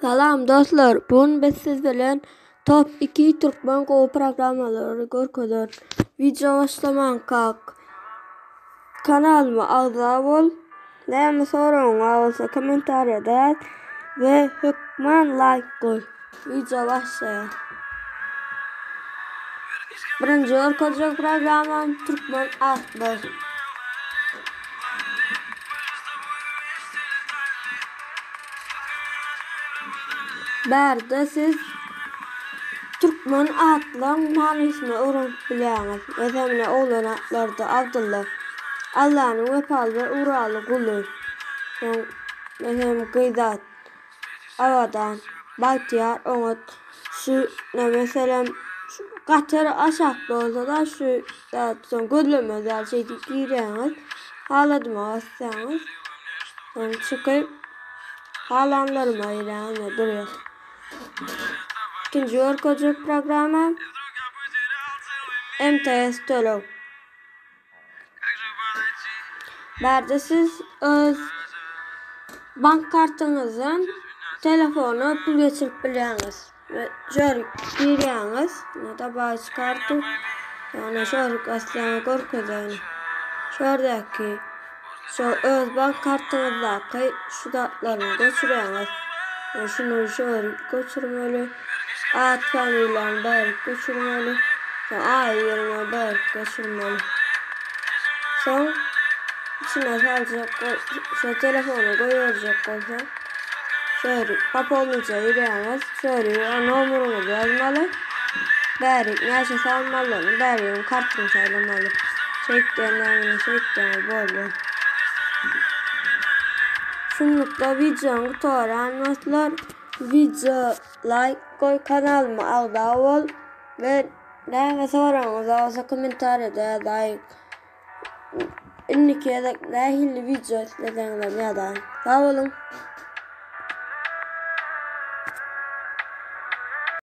Salam dostlar, bugün biz siz bilen Top 2 Türkmen Go programmaları görkezän video başlaman kak. Kanalyma agza bol, näme soragyň bolsa kommentariýa däz we hökmen like goý. Video başlaýar. Birinji görkezän programmam Türkmen atlar. Bärde siz Türkmen atlaryň manysyny öwrenip bilýäňiz. Mesela oglan atlarda Abdullah, Allah'nyň wepal we uraly guly. Mesela Gıйzat, Awadan, Batyar, Oňat, şu mesela gaçary aşak bolsa da şu soň gözlemez ýa şeýdi giýýäňiz. Haladyma bassaňyz, çykyp halanlaryma ýa durýar. İkinci görkezän programma MTS Tölew. Bärde siz öz bank kartyňyzdan telefona pul geçirip bilýäňiz. Jörük girýäňiz, da baş karty, ýa-ni jörük aslana görkezän. Şordaki şu öz bank kartyňyzdaky şu datlaryny göçürýäňiz. Şunu jörük göçürmeli. At familiýany bäri göçürmeli. Aýyryny bäri göçürmeli. Soň içine saljak şu telefonu goýarjak bolsa şöyle papolunca ýerňiz, şöyle nomeruňyzy ýazmaly. Bäri näçe salmalyny bäri kartyny saýlamaly. Şeýtden bolýar. Şunlukla videoňy toran dostlar, video like koy, kanalyma agza bol we näme soragyňyz bolsa kommentariýa daýyk. Inniki nähili video izleýäňler ýa-da. Sag bolun.